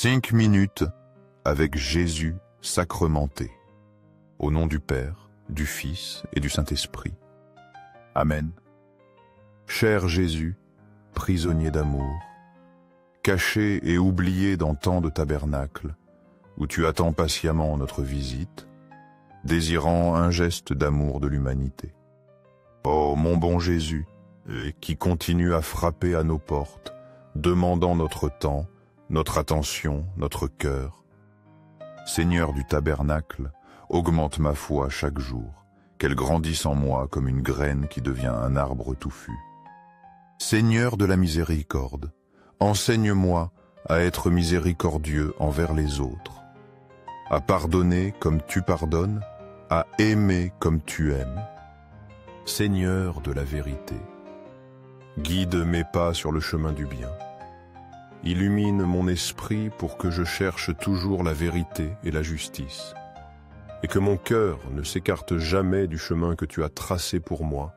5 minutes avec Jésus sacramenté. Au nom du Père, du Fils et du Saint-Esprit. Amen. Cher Jésus, prisonnier d'amour, caché et oublié dans tant de tabernacles, où tu attends patiemment notre visite, désirant un geste d'amour de l'humanité. Oh mon bon Jésus, qui continue à frapper à nos portes, demandant notre temps, notre attention, notre cœur. Seigneur du tabernacle, augmente ma foi chaque jour, qu'elle grandisse en moi comme une graine qui devient un arbre touffu. Seigneur de la miséricorde, enseigne-moi à être miséricordieux envers les autres, à pardonner comme tu pardonnes, à aimer comme tu aimes. Seigneur de la vérité, guide mes pas sur le chemin du bien. Illumine mon esprit pour que je cherche toujours la vérité et la justice, et que mon cœur ne s'écarte jamais du chemin que tu as tracé pour moi.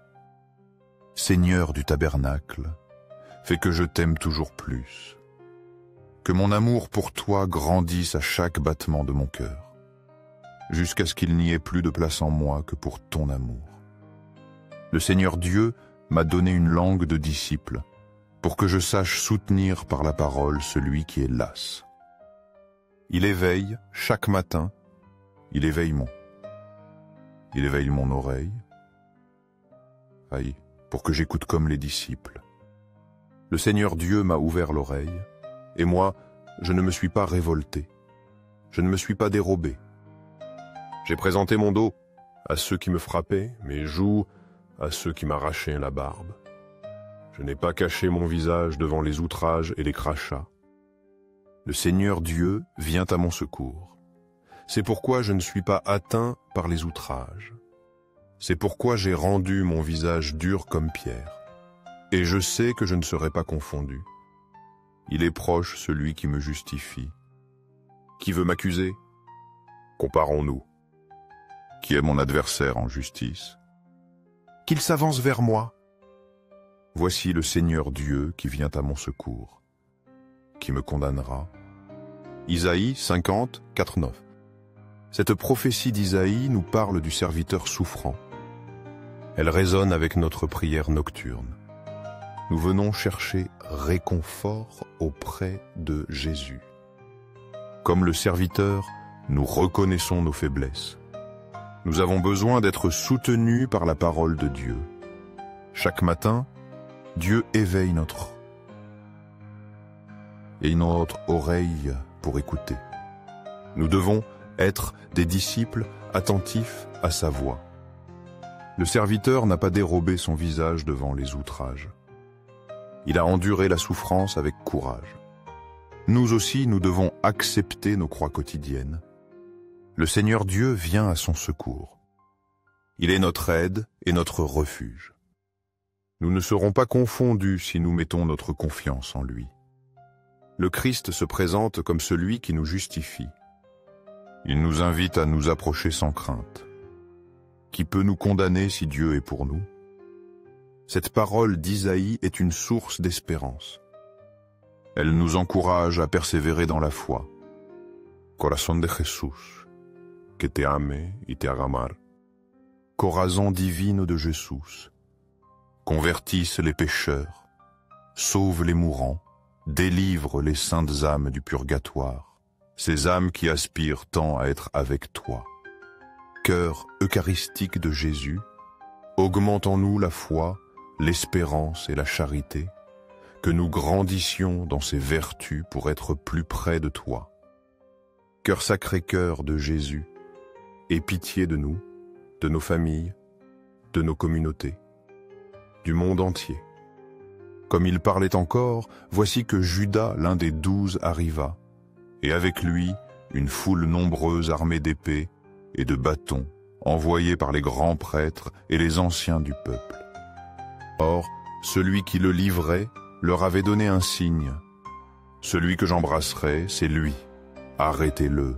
Seigneur du tabernacle, fais que je t'aime toujours plus, que mon amour pour toi grandisse à chaque battement de mon cœur, jusqu'à ce qu'il n'y ait plus de place en moi que pour ton amour. Le Seigneur Dieu m'a donné une langue de disciple, pour que je sache soutenir par la parole celui qui est las. Il éveille chaque matin, il éveille mon oreille, pour que j'écoute comme les disciples. Le Seigneur Dieu m'a ouvert l'oreille, et moi, je ne me suis pas révolté, je ne me suis pas dérobé. J'ai présenté mon dos à ceux qui me frappaient, mes joues à ceux qui m'arrachaient la barbe. Je n'ai pas caché mon visage devant les outrages et les crachats. Le Seigneur Dieu vient à mon secours. C'est pourquoi je ne suis pas atteint par les outrages. C'est pourquoi j'ai rendu mon visage dur comme pierre. Et je sais que je ne serai pas confondu. Il est proche celui qui me justifie. Qui veut m'accuser? Comparons-nous. Qui est mon adversaire en justice? Qu'il s'avance vers moi. Voici le Seigneur Dieu qui vient à mon secours. Qui me condamnera? Isaïe 50, 4, 9. Cette prophétie d'Isaïe nous parle du serviteur souffrant. Elle résonne avec notre prière nocturne. Nous venons chercher réconfort auprès de Jésus. Comme le serviteur, nous reconnaissons nos faiblesses. Nous avons besoin d'être soutenus par la parole de Dieu. Chaque matin, Dieu éveille notre oreille pour écouter. Nous devons être des disciples attentifs à sa voix. Le serviteur n'a pas dérobé son visage devant les outrages. Il a enduré la souffrance avec courage. Nous aussi, nous devons accepter nos croix quotidiennes. Le Seigneur Dieu vient à son secours. Il est notre aide et notre refuge. Nous ne serons pas confondus si nous mettons notre confiance en lui. Le Christ se présente comme celui qui nous justifie. Il nous invite à nous approcher sans crainte. Qui peut nous condamner si Dieu est pour nous? Cette parole d'Isaïe est une source d'espérance. Elle nous encourage à persévérer dans la foi. Corazón de Jesús, que te ame y te haga amar. Corazon divino de Jésus, convertisse les pécheurs, sauve les mourants, délivre les saintes âmes du purgatoire, ces âmes qui aspirent tant à être avec toi. Cœur eucharistique de Jésus, augmente en nous la foi, l'espérance et la charité, que nous grandissions dans ces vertus pour être plus près de toi. Cœur Sacré-Cœur de Jésus, aie pitié de nous, de nos familles, de nos communautés, du monde entier. Comme il parlait encore, voici que Judas, l'un des 12, arriva, et avec lui une foule nombreuse armée d'épées et de bâtons, envoyés par les grands prêtres et les anciens du peuple. Or, celui qui le livrait leur avait donné un signe. Celui que j'embrasserai, c'est lui. Arrêtez-le.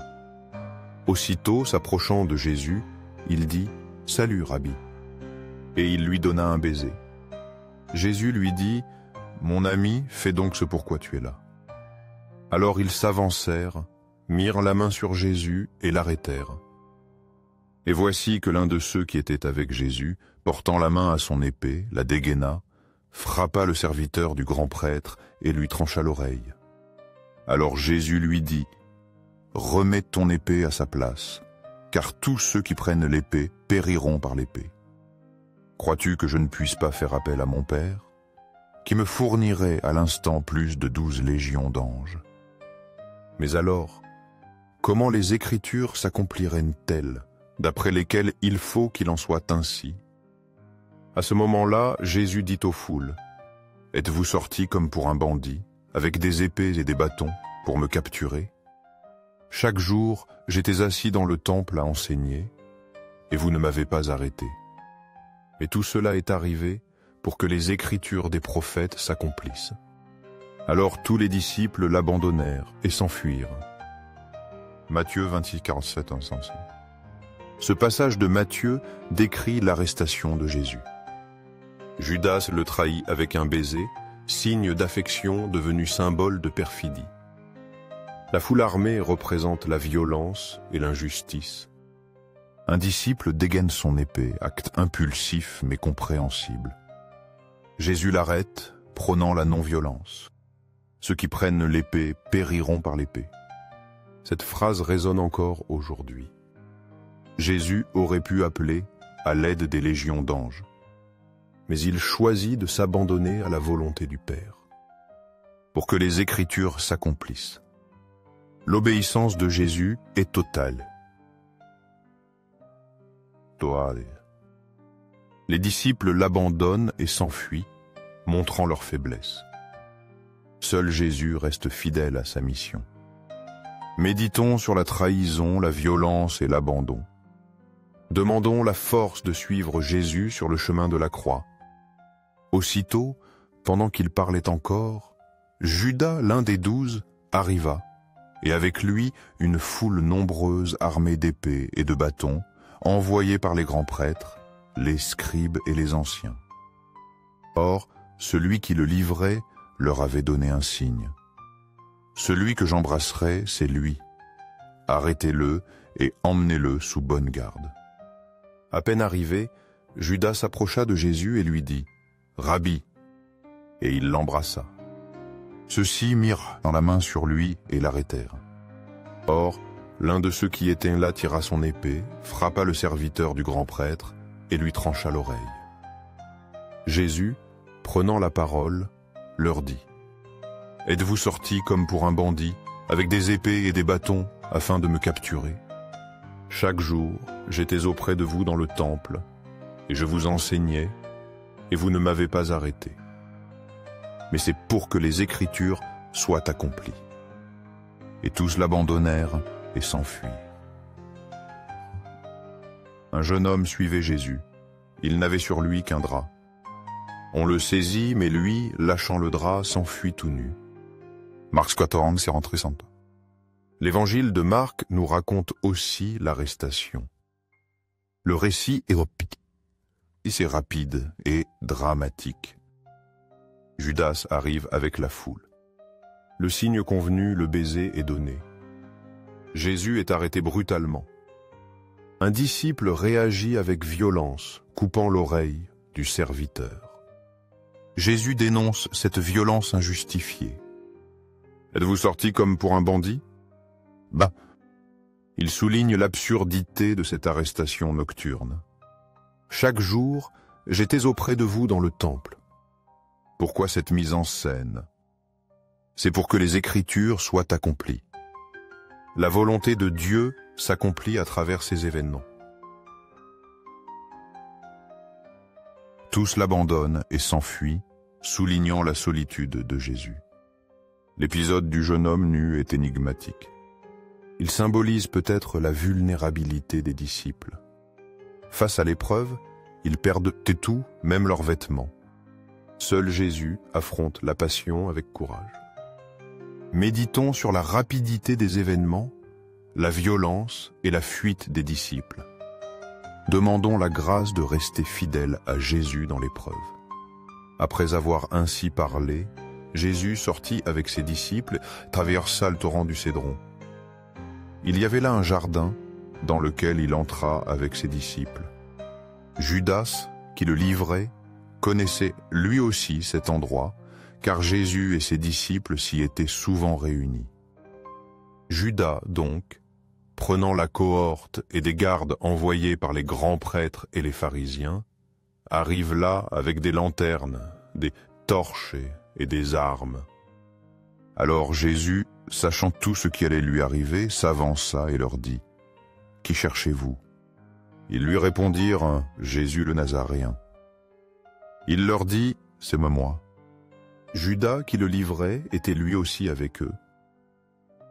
Aussitôt, s'approchant de Jésus, il dit « Salut, Rabbi !» Et il lui donna un baiser. Jésus lui dit « Mon ami, fais donc ce pourquoi tu es là. » Alors ils s'avancèrent, mirent la main sur Jésus et l'arrêtèrent. Et voici que l'un de ceux qui étaient avec Jésus, portant la main à son épée, la dégaina, frappa le serviteur du grand prêtre et lui trancha l'oreille. Alors Jésus lui dit, « Remets ton épée à sa place, car tous ceux qui prennent l'épée périront par l'épée. Crois-tu que je ne puisse pas faire appel à mon Père, qui me fournirait à l'instant plus de 12 légions d'anges? Mais alors, comment les Écritures s'accompliraient-elles, d'après lesquelles il faut qu'il en soit ainsi? » À ce moment-là, Jésus dit aux foules, « Êtes-vous sortis comme pour un bandit, avec des épées et des bâtons, pour me capturer? Chaque jour, j'étais assis dans le temple à enseigner, et vous ne m'avez pas arrêté. Mais tout cela est arrivé pour que les Écritures des prophètes s'accomplissent. » Alors tous les disciples l'abandonnèrent et s'enfuirent. Matthieu 26, 47, 105. Ce passage de Matthieu décrit l'arrestation de Jésus. Judas le trahit avec un baiser, signe d'affection devenu symbole de perfidie. La foule armée représente la violence et l'injustice. Un disciple dégaine son épée, acte impulsif mais compréhensible. Jésus l'arrête, prônant la non-violence. Ceux qui prennent l'épée périront par l'épée. Cette phrase résonne encore aujourd'hui. Jésus aurait pu appeler à l'aide des légions d'anges, mais il choisit de s'abandonner à la volonté du Père, pour que les Écritures s'accomplissent. L'obéissance de Jésus est totale. Les disciples l'abandonnent et s'enfuient, montrant leur faiblesse. Seul Jésus reste fidèle à sa mission. Méditons sur la trahison, la violence et l'abandon. Demandons la force de suivre Jésus sur le chemin de la croix. Aussitôt, pendant qu'il parlait encore, Judas, l'un des 12, arriva, et avec lui une foule nombreuse armée d'épées et de bâtons, envoyés par les grands prêtres, les scribes et les anciens. Or, celui qui le livrait leur avait donné un signe. « Celui que j'embrasserai, c'est lui. Arrêtez-le et emmenez-le sous bonne garde. » À peine arrivé, Judas s'approcha de Jésus et lui dit, « Rabbi !» Et il l'embrassa. Ceux-ci mirent la main sur lui et l'arrêtèrent. Or, l'un de ceux qui étaient là tira son épée, frappa le serviteur du grand prêtre et lui trancha l'oreille. Jésus, prenant la parole, leur dit, « Êtes-vous sortis comme pour un bandit, avec des épées et des bâtons, afin de me capturer? Chaque jour, j'étais auprès de vous dans le temple, et je vous enseignais, et vous ne m'avez pas arrêté. Mais c'est pour que les Écritures soient accomplies. » Et tous l'abandonnèrent et s'enfuirent. Un jeune homme suivait Jésus. Il n'avait sur lui qu'un drap. On le saisit, mais lui, lâchant le drap, s'enfuit tout nu. Marc 14, c'est rentré sans. L'évangile de Marc nous raconte aussi l'arrestation. Le récit est rapide et dramatique. Judas arrive avec la foule. Le signe convenu, le baiser, est donné. Jésus est arrêté brutalement. Un disciple réagit avec violence, coupant l'oreille du serviteur. Jésus dénonce cette violence injustifiée. « Êtes-vous sortis comme pour un bandit ?» Il souligne l'absurdité de cette arrestation nocturne. « Chaque jour, j'étais auprès de vous dans le temple. » Pourquoi cette mise en scène? C'est pour que les Écritures soient accomplies. La volonté de Dieu s'accomplit à travers ces événements. Tous l'abandonnent et s'enfuient, soulignant la solitude de Jésus. L'épisode du jeune homme nu est énigmatique. Il symbolise peut-être la vulnérabilité des disciples. Face à l'épreuve, ils perdent tout, même leurs vêtements. Seul Jésus affronte la passion avec courage. Méditons sur la rapidité des événements, la violence et la fuite des disciples. Demandons la grâce de rester fidèles à Jésus dans l'épreuve. Après avoir ainsi parlé, Jésus sortit avec ses disciples, traversa le torrent du Cédron. Il y avait là un jardin dans lequel il entra avec ses disciples. Judas, qui le livrait, connaissait lui aussi cet endroit, car Jésus et ses disciples s'y étaient souvent réunis. Judas, donc, prenant la cohorte et des gardes envoyés par les grands prêtres et les pharisiens, arrive là avec des lanternes, des torches et des armes. Alors Jésus, sachant tout ce qui allait lui arriver, s'avança et leur dit : « Qui cherchez-vous ? » Ils lui répondirent : « Jésus le Nazaréen. » Il leur dit : « C'est moi. » Judas, qui le livrait, était lui aussi avec eux.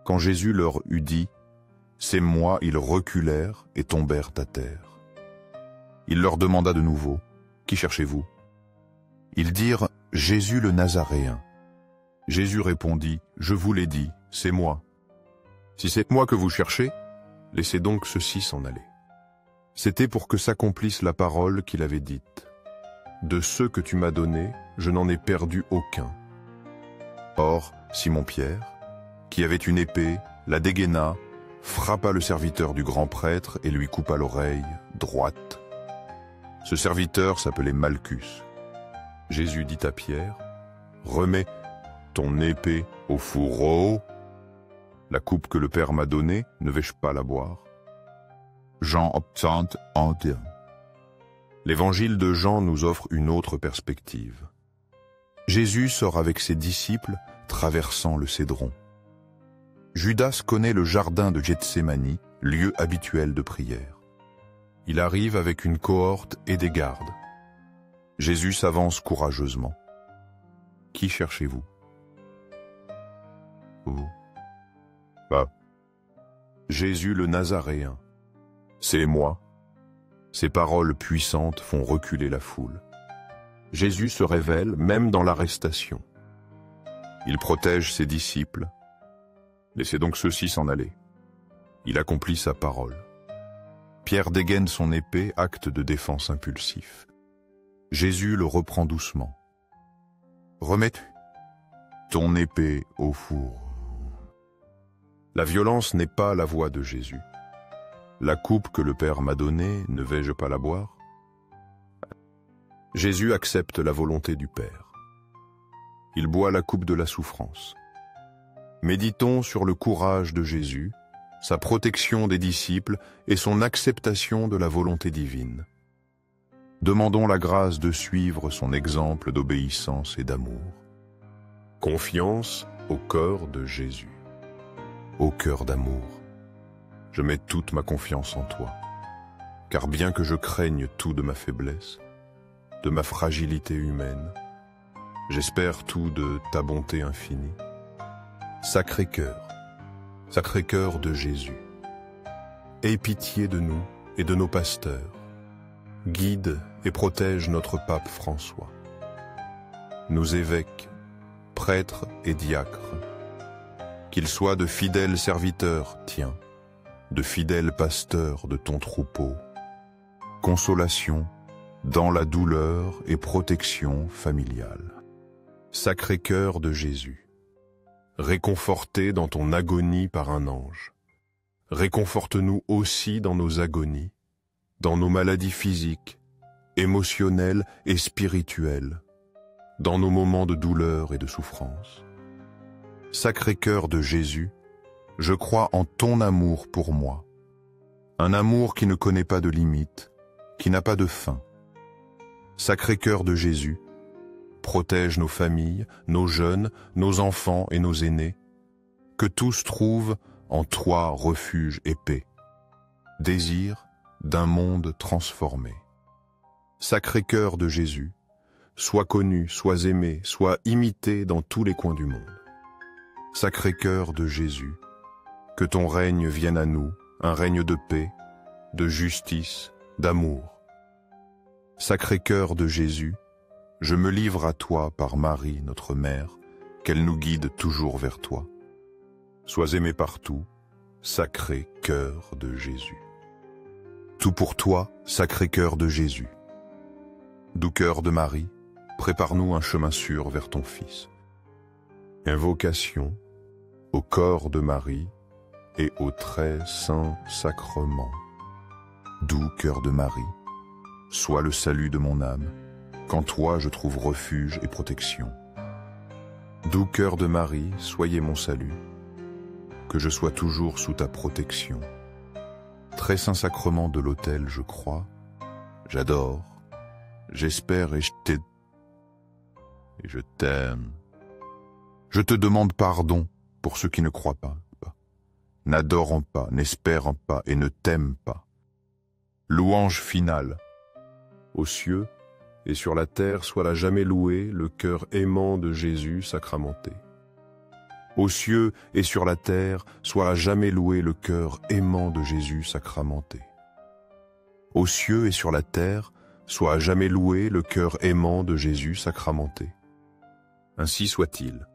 Quand Jésus leur eut dit : « C'est moi », ils reculèrent et tombèrent à terre. Il leur demanda de nouveau : « Qui cherchez-vous ? » Ils dirent : « Jésus le Nazaréen. » Jésus répondit : « Je vous l'ai dit, c'est moi. Si c'est moi que vous cherchez, laissez donc ceux-ci s'en aller. » C'était pour que s'accomplisse la parole qu'il avait dite : « De ceux que tu m'as donnés, je n'en ai perdu aucun. » Or, Simon-Pierre, qui avait une épée, la dégaina, frappa le serviteur du grand prêtre et lui coupa l'oreille droite. Ce serviteur s'appelait Malchus. Jésus dit à Pierre : « Remets ton épée au fourreau. La coupe que le Père m'a donnée, ne vais-je pas la boire ?» Jean 31. L'évangile de Jean nous offre une autre perspective. Jésus sort avec ses disciples, traversant le Cédron. Judas connaît le jardin de Gethsémani, lieu habituel de prière. Il arrive avec une cohorte et des gardes. Jésus s'avance courageusement. « Qui cherchez-vous ? » Vous. Jésus le Nazaréen. C'est moi. Ces paroles puissantes font reculer la foule. Jésus se révèle même dans l'arrestation. Il protège ses disciples. Laissez donc ceux-ci s'en aller. Il accomplit sa parole. Pierre dégaine son épée, acte de défense impulsif. Jésus le reprend doucement. « Remets ton épée au four. » La violence n'est pas la voie de Jésus. La coupe que le Père m'a donnée, ne vais-je pas la boire ? Jésus accepte la volonté du Père. Il boit la coupe de la souffrance. Méditons sur le courage de Jésus, sa protection des disciples et son acceptation de la volonté divine. Demandons la grâce de suivre son exemple d'obéissance et d'amour. Confiance au cœur de Jésus. Ô cœur d'amour, je mets toute ma confiance en toi, car bien que je craigne tout de ma faiblesse, de ma fragilité humaine, j'espère tout de ta bonté infinie. Sacré-Cœur de Jésus, aie pitié de nous et de nos pasteurs, guide et protège notre pape François, nos évêques, prêtres et diacres, qu'ils soient de fidèles serviteurs, tiens, de fidèles pasteurs de ton troupeau, consolation dans la douleur et protection familiale. Sacré-Cœur de Jésus, réconforté dans ton agonie par un ange, réconforte-nous aussi dans nos agonies, dans nos maladies physiques, émotionnelles et spirituelles, dans nos moments de douleur et de souffrance. Sacré-Cœur de Jésus, je crois en ton amour pour moi, un amour qui ne connaît pas de limite, qui n'a pas de fin. Sacré-Cœur de Jésus, protège nos familles, nos jeunes, nos enfants et nos aînés, que tous trouvent en toi refuge et paix, désir d'un monde transformé. Sacré-Cœur de Jésus, sois connu, sois aimé, sois imité dans tous les coins du monde. Sacré-Cœur de Jésus, que ton règne vienne à nous, un règne de paix, de justice, d'amour. Sacré-Cœur de Jésus, je me livre à toi par Marie, notre Mère, qu'elle nous guide toujours vers toi. Sois aimé partout, Sacré-Cœur de Jésus. Tout pour toi, Sacré-Cœur de Jésus. Doux cœur de Marie, prépare-nous un chemin sûr vers ton Fils. Invocation au corps de Marie et au très saint sacrement. Doux cœur de Marie, sois le salut de mon âme, qu'en toi je trouve refuge et protection. Doux cœur de Marie, soyez mon salut, que je sois toujours sous ta protection. Très saint sacrement de l'autel, je crois, j'adore, j'espère et je t'aime. Je te demande pardon pour ceux qui ne croient pas, n'adorant pas, n'espérant pas et ne t'aiment pas. Louange finale. Aux cieux et sur la terre soit la jamais loué le cœur aimant de Jésus sacramenté. Aux cieux et sur la terre soit la jamais loué le cœur aimant de Jésus sacramenté. Aux cieux et sur la terre soit à jamais loué le cœur aimant de Jésus sacramenté. Ainsi soit-il.